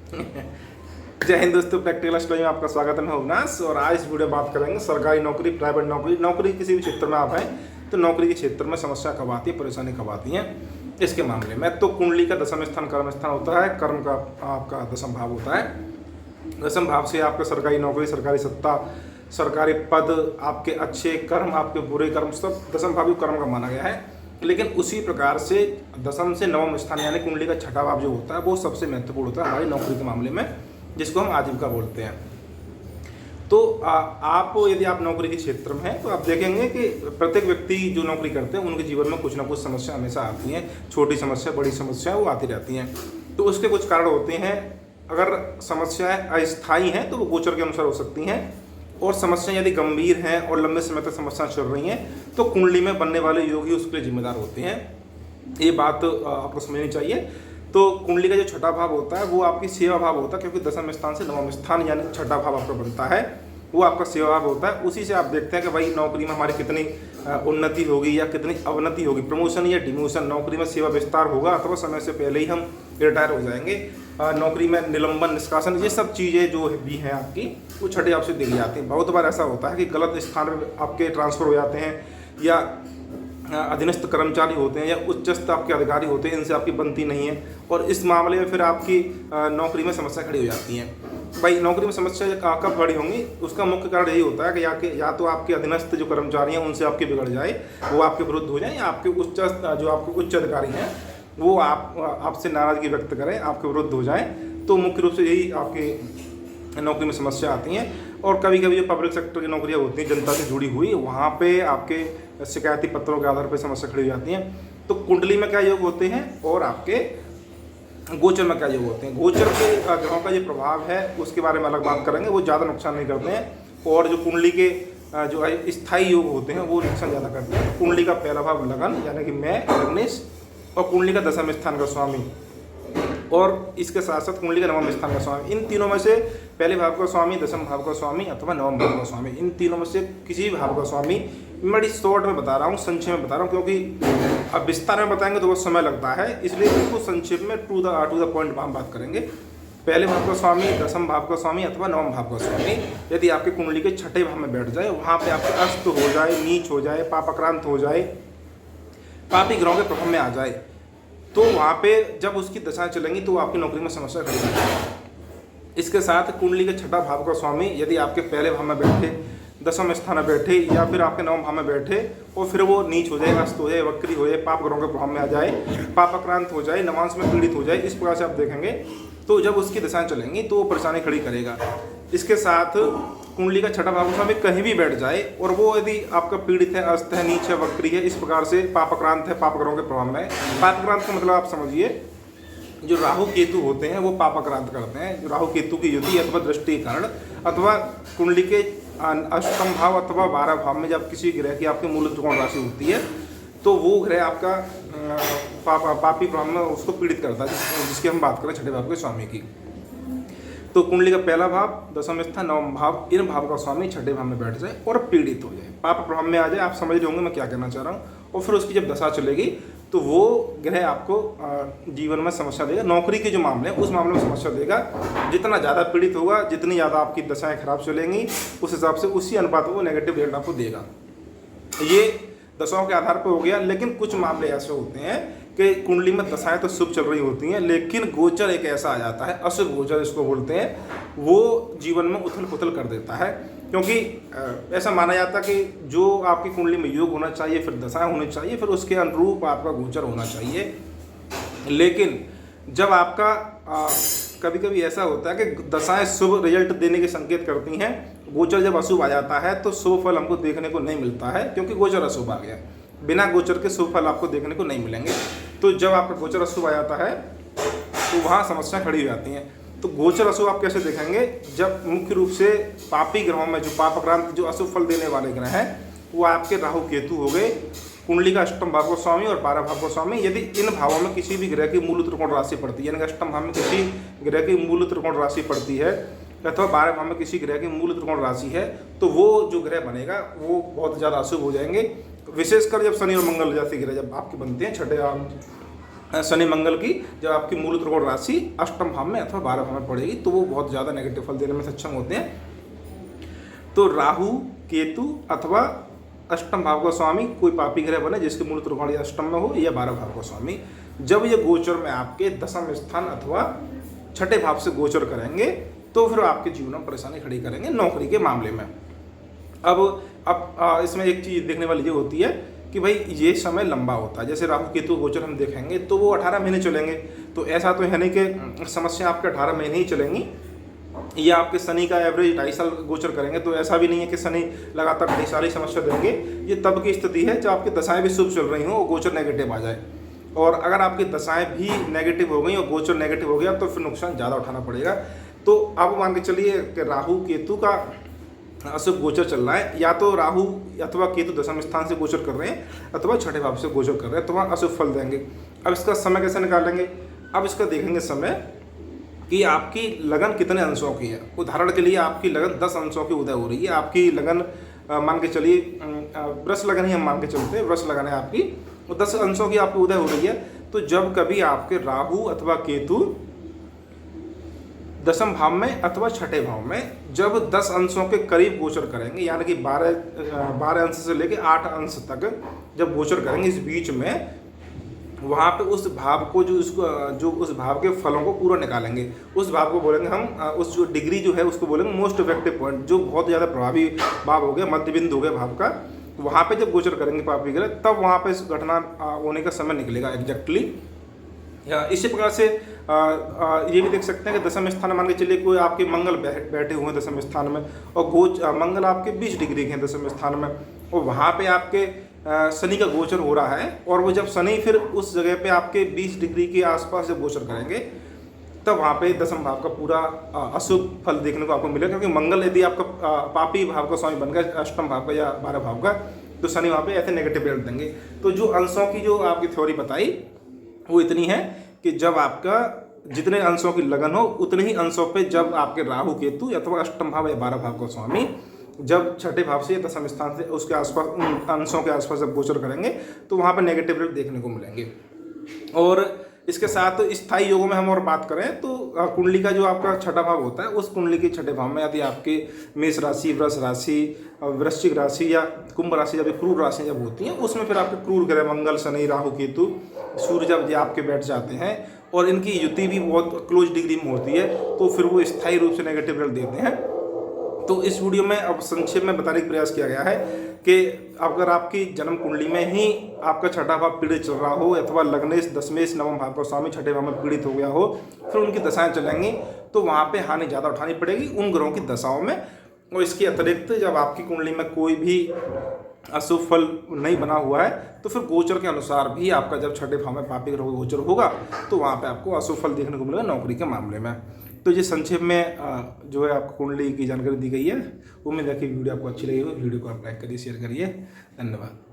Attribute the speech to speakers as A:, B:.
A: जय हिंद दोस्तों, practical study में आपका स्वागत है। मैं अविनाश और आज इस वीडियो में बात करेंगे सरकारी नौकरी, प्राइवेट नौकरी। नौकरी किसी भी क्षेत्र में आप हैं तो नौकरी के क्षेत्र में समस्या कब आती है, परेशानी कब आती है, इसके मामले में। तो कुंडली का दशम स्थान कर्म स्थान होता है, कर्म का आपका दशम भाव होता है। दशम भाव से आपका सरकारी नौकरी, सरकारी सत्ता, सरकारी पद, आपके अच्छे कर्म, आपके बुरे कर्म, सब दशम भाव कर्म का माना गया है। लेकिन उसी प्रकार से दशम से नवम स्थान यानी कुंडली का छठा भाव जो होता है वो सबसे महत्वपूर्ण होता है हमारी नौकरी के मामले में, जिसको हम आजीविका बोलते हैं। तो आप यदि आप नौकरी के क्षेत्र में हैं तो आप देखेंगे कि प्रत्येक व्यक्ति जो नौकरी करते हैं उनके जीवन में कुछ ना कुछ समस्या हमेशा आती हैं। छोटी समस्या, बड़ी समस्या वो आती रहती हैं। तो उसके कुछ कारण होते हैं। अगर समस्याएं अस्थायी हैं तो वो गोचर के अनुसार हो सकती हैं, और समस्याएं यदि गंभीर हैं और लंबे समय तक समस्याएं चल रही हैं तो कुंडली में बनने वाले योग ही उसके लिए जिम्मेदार होते हैं। ये बात आपको समझनी चाहिए। तो कुंडली का जो छठा भाव होता है वो आपकी सेवा भाव होता है, क्योंकि दशम स्थान से नवम स्थान यानी छठा भाव आपका बनता है, वो आपका सेवा भाव होता है। उसी से आप देखते हैं कि भाई नौकरी में हमारी कितनी उन्नति होगी या कितनी अवनति होगी, प्रमोशन या डिमोशन, नौकरी में सेवा विस्तार होगा अथवा समय से पहले ही हम रिटायर हो जाएंगे, नौकरी में निलंबन, निष्कासन, ये सब चीज़ें जो भी हैं आपकी वो छठे भाव से दी जाती हैं। बहुत बार ऐसा होता है कि गलत स्थान पर आपके ट्रांसफर हो जाते हैं, या अधीनस्थ कर्मचारी होते हैं या उच्चस्थ आपके अधिकारी होते हैं, इनसे आपकी बनती नहीं है, और इस मामले में फिर आपकी नौकरी में समस्या खड़ी हो जाती है। भाई नौकरी में समस्या कब खड़ी होंगी, उसका मुख्य कारण यही होता है कि या तो आपके अधीनस्थ जो कर्मचारी हैं उनसे आपकी बिगड़ जाए, वो आपके विरुद्ध हो जाए, या आपके जो आपके उच्च अधिकारी हैं वो आपसे नाराजगी व्यक्त करें, आपके विरुद्ध हो जाए। तो मुख्य रूप से यही आपकी नौकरी में समस्या आती हैं। और कभी कभी जो पब्लिक सेक्टर की नौकरियां होती हैं जनता से जुड़ी हुई, वहाँ पे आपके शिकायती पत्रों के आधार पर समस्या खड़ी हो जाती हैं। तो कुंडली में क्या योग होते हैं और आपके गोचर में क्या योग होते हैं। गोचर के ग्रहों का जो प्रभाव है उसके बारे में अलग बात करेंगे, वो ज़्यादा नुकसान नहीं करते हैं, और जो कुंडली के जो स्थायी योग होते हैं वो नुकसान ज़्यादा करते हैं। कुंडली का पहला भाव लगन यानी कि मैं, लग्नेश, और कुंडली का दशम स्थान का स्वामी, और इसके साथ साथ कुंडली का नवम स्थान का स्वामी, इन तीनों में से पहले भाव का स्वामी, दशम भाव का स्वामी अथवा नवम भाव का स्वामी, इन तीनों में से किसी भी भाव का स्वामी, मैं बड़ी शॉर्ट में बता रहा हूँ, संक्षेप में बता रहा हूँ, क्योंकि अब विस्तार में बताएंगे तो बहुत समय लगता है, इसलिए बिल्कुल संक्षेप में टू द पॉइंट हम बात करेंगे। पहले भाव का स्वामी, दशम भाव का स्वामी अथवा नवम भाव का स्वामी यदि आपके कुंडली के छठे भाव में बैठ जाए, वहाँ पे आपके अस्त हो जाए, नीच हो जाए, पापाक्रांत हो जाए, पापी ग्रहों के प्रभाव में आ जाए, तो वहाँ पे जब उसकी दशाएं चलेंगी तो आपकी नौकरी में समस्या खड़ी होगी। इसके साथ कुंडली के छठा भाव का स्वामी यदि आपके पहले भाव में बैठे, दशम स्थान में बैठे, या फिर आपके नवम भाव में बैठे और फिर वो नीच हो जाए, अस्त हो जाए, वक्री हो जाए, पाप ग्रहों के प्रभाव में आ जाए, पापाक्रांत हो जाए, नवांश में पीड़ित हो जाए, इस प्रकार से आप देखेंगे तो जब उसकी दशाएं चलेंगी तो वो परेशानी खड़ी करेगा। इसके साथ कुंडली का छठा भाव स्वामी कहीं भी बैठ जाए और वो यदि आपका पीड़ित है, अस्त है, नीच है, वक्री है, इस प्रकार से पापाक्रांत है, पाप ग्रहों के प्रभाव में। पापाक्रांत का मतलब आप समझिए, जो राहु केतु होते हैं वो पापाक्रांत करते हैं। जो राहु केतु की युति अथवा दृष्टि के कारण, अथवा कुंडली के अष्टम भाव अथवा 12 भाव में जब किसी ग्रह की आपकी मूल त्रिकोण राशि होती है तो वो ग्रह आपका पापी प्रभाव में उसको पीड़ित करता है, जिसकी हम बात करें छठे भाव के स्वामी की। तो कुंडली का पहला भाव, दशम स्थान, नवम भाव, इन भाव का स्वामी छठे भाव में बैठ जाए और पीड़ित हो जाए, पाप प्रभाव में आ जाए, आप समझ रहे होंगे मैं क्या कहना चाह रहा हूँ। और फिर उसकी जब दशा चलेगी तो वो ग्रह आपको जीवन में समस्या देगा। नौकरी के जो मामले हैं उस मामले में समस्या देगा। जितना ज़्यादा पीड़ित होगा, जितनी ज़्यादा आपकी दशाएं खराब चलेंगी, उस हिसाब से उसी अनुपात में वो नेगेटिव रिजल्ट आपको देगा। ये दशाओं के आधार पर हो गया। लेकिन कुछ मामले ऐसे होते हैं कि कुंडली में दशाएं तो शुभ चल रही होती हैं, लेकिन गोचर एक ऐसा आ जाता है, अशुभ गोचर इसको बोलते हैं, वो जीवन में उथल पुथल कर देता है। क्योंकि ऐसा माना जाता है कि जो आपकी कुंडली में योग होना चाहिए, फिर दशाएं होनी चाहिए, फिर उसके अनुरूप आपका गोचर होना चाहिए। लेकिन जब आपका कभी कभी ऐसा होता है कि दशाएं शुभ रिजल्ट देने के संकेत करती हैं, गोचर जब अशुभ आ जाता है तो शुभ फल हमको देखने को नहीं मिलता है, क्योंकि गोचर अशुभ आ गया। बिना गोचर के शुभ फल आपको देखने को नहीं मिलेंगे। तो जब आपका गोचर अशुभ आ जाता है तो वहाँ समस्या खड़ी हो जाती हैं। तो गोचर अशुभ आप कैसे देखेंगे, जब मुख्य रूप से पापी ग्रहों में जो पापाक्रांत जो अशुभ फल देने वाले ग्रह हैं वो आपके राहु केतु हो गए, कुंडली का अष्टम भाव का स्वामी और 12 भाव का स्वामी। यदि इन भावों में किसी भी ग्रह की मूल त्रिकोण राशि पड़ती है, यानी अष्टम भाव में किसी ग्रह की मूल त्रिकोण राशि पड़ती है अथवा 12 भाव में किसी ग्रह की मूल त्रिकोण राशि है, तो वो जो ग्रह बनेगा वो बहुत ज़्यादा अशुभ हो जाएंगे। विशेषकर जब शनि और मंगल जैसे ग्रह जब आपके बनते हैं छठे शनि मंगल की जब आपकी मूल त्रिकोण राशि अष्टम भाव में अथवा 12 भाव में पड़ेगी तो वो बहुत ज़्यादा नेगेटिव फल देने में सक्षम होते हैं। तो राहु केतु अथवा अष्टम भाव का स्वामी कोई पापी ग्रह बने जिसके मूल त्रिकोण या अष्टम में हो या 12 भाव का स्वामी, जब ये गोचर में आपके दसम स्थान अथवा छठे भाव से गोचर करेंगे तो फिर आपके जीवन में परेशानी खड़ी करेंगे नौकरी के मामले में। अब इसमें एक चीज़ देखने वाली ये होती है कि भाई ये समय लंबा होता है। जैसे राहु केतु गोचर हम देखेंगे तो वो 18 महीने चलेंगे, तो ऐसा तो है नहीं कि समस्या आपके 18 महीने ही चलेंगी। ये आपके शनि का एवरेज 2.5 साल गोचर करेंगे तो ऐसा भी नहीं है कि शनि लगातार 2.5 साल ही समस्या देंगे। ये तब की स्थिति है जब आपकी दशाएं भी शुभ चल रही हों और गोचर नेगेटिव आ जाए, और अगर आपकी दशाएं भी नेगेटिव हो गई और गोचर नेगेटिव हो गया तो फिर नुकसान ज़्यादा उठाना पड़ेगा। तो अब मान के चलिए कि राहु केतु का अशुभ गोचर चल रहा है, या तो राहु अथवा केतु दशम स्थान से गोचर कर रहे हैं अथवा छठे भाव से गोचर कर रहे हैं, तो वहाँ अशुभ फल देंगे। अब इसका समय कैसे निकालेंगे? अब इसका देखेंगे समय कि आपकी लगन कितने अंशों की है। उदाहरण के लिए आपकी लगन 10 अंशों की उदय हो रही है। आपकी लगन मान के चलिए वृष लगन ही हम मान के चलते हैं, वृष लगन है आपकी, तो 10 अंशों की आपकी उदय हो रही है। तो जब कभी आपके राहु अथवा केतु दसम भाव में अथवा छठे भाव में जब 10 अंशों के करीब गोचर करेंगे, यानी कि 12 अंश से लेकर 8 अंश तक जब गोचर करेंगे, इस बीच में वहाँ पे उस भाव को जो उस भाव के फलों को पूरा निकालेंगे। उस भाव को बोलेंगे हम, उस जो डिग्री जो है उसको बोलेंगे मोस्ट इफेक्टिव पॉइंट, जो बहुत ज़्यादा प्रभावी भाव हो गया, मध्य बिंदु हो गया भाव का। वहाँ पे जब गोचर करेंगे पापी ग्रह, तब वहाँ पे इस घटना होने का समय निकलेगा एग्जैक्टली। इसी प्रकार से ये भी देख सकते हैं कि दसम स्थान मान के चलिए कोई आपके मंगल बैठे हुए हैं दसम स्थान में, और मंगल आपके 20 डिग्री के हैं दसम स्थान में, और वहाँ पे आपके शनि का गोचर हो रहा है, और वो जब शनि फिर उस जगह पे आपके 20 डिग्री के आसपास जब गोचर करेंगे तब वहाँ पे दसम भाव का पूरा अशुभ फल देखने को आपको मिलेगा। क्योंकि मंगल यदि आपका पापी भाव का स्वामी बन गया अष्टम भाव का या 12 भाव का, तो शनि वहाँ पे ऐसे नेगेटिव रिजल्ट देंगे। तो जो अंशों की जो आपकी थ्योरी बताई वो इतनी है कि जब आपका जितने अंशों की लगन हो उतने ही अंशों पे जब आपके राहु केतु अथवा अष्टम भाव या 12 भाव का स्वामी जब छठे भाव से या दसम स्थान से उसके आसपास उन अंशों के आसपास जब गोचर करेंगे तो वहाँ पर नेगेटिव रिजल्ट देखने को मिलेंगे। और इसके साथ स्थायी योगों में हम और बात करें तो कुंडली का जो आपका छठा भाव होता है, उस कुंडली के छठे भाव में यदि आपके मेष राशि, वृष राशि, वृश्चिक राशि या कुंभ राशि जब क्रूर राशि जब होती हैं, उसमें फिर आपके क्रूर ग्रह मंगल, शनि, राहु, केतु, सूर्य जब ये आपके बैठ जाते हैं और इनकी युति भी बहुत क्लोज डिग्री में होती है, तो फिर वो स्थायी रूप से नेगेटिव रिजल्ट देते हैं। तो इस वीडियो में अब संक्षेप में बताने का प्रयास किया गया है कि अगर आपकी जन्म कुंडली में ही आपका छठा भाव पीड़ित चल रहा हो अथवा लग्नेश, दशमेश, नवम भाव का स्वामी छठे भाव में पीड़ित हो गया हो, फिर उनकी दशाएं चलेंगी तो वहाँ पे हानि ज़्यादा उठानी पड़ेगी उन ग्रहों की दशाओं में। और इसके अतिरिक्त जब आपकी कुंडली में कोई भी अशुभ फल नहीं बना हुआ है तो फिर गोचर के अनुसार भी आपका जब छठे भाव में पापी ग्रह गोचर होगा तो वहाँ पे आपको अशुभ फल देखने को मिलेगा नौकरी के मामले में। तो ये संक्षेप में जो है आपको कुंडली की जानकारी दी गई है। उम्मीद है कि वीडियो आपको अच्छी लगी हो। वीडियो को आप लाइक करिए, शेयर करिए। धन्यवाद।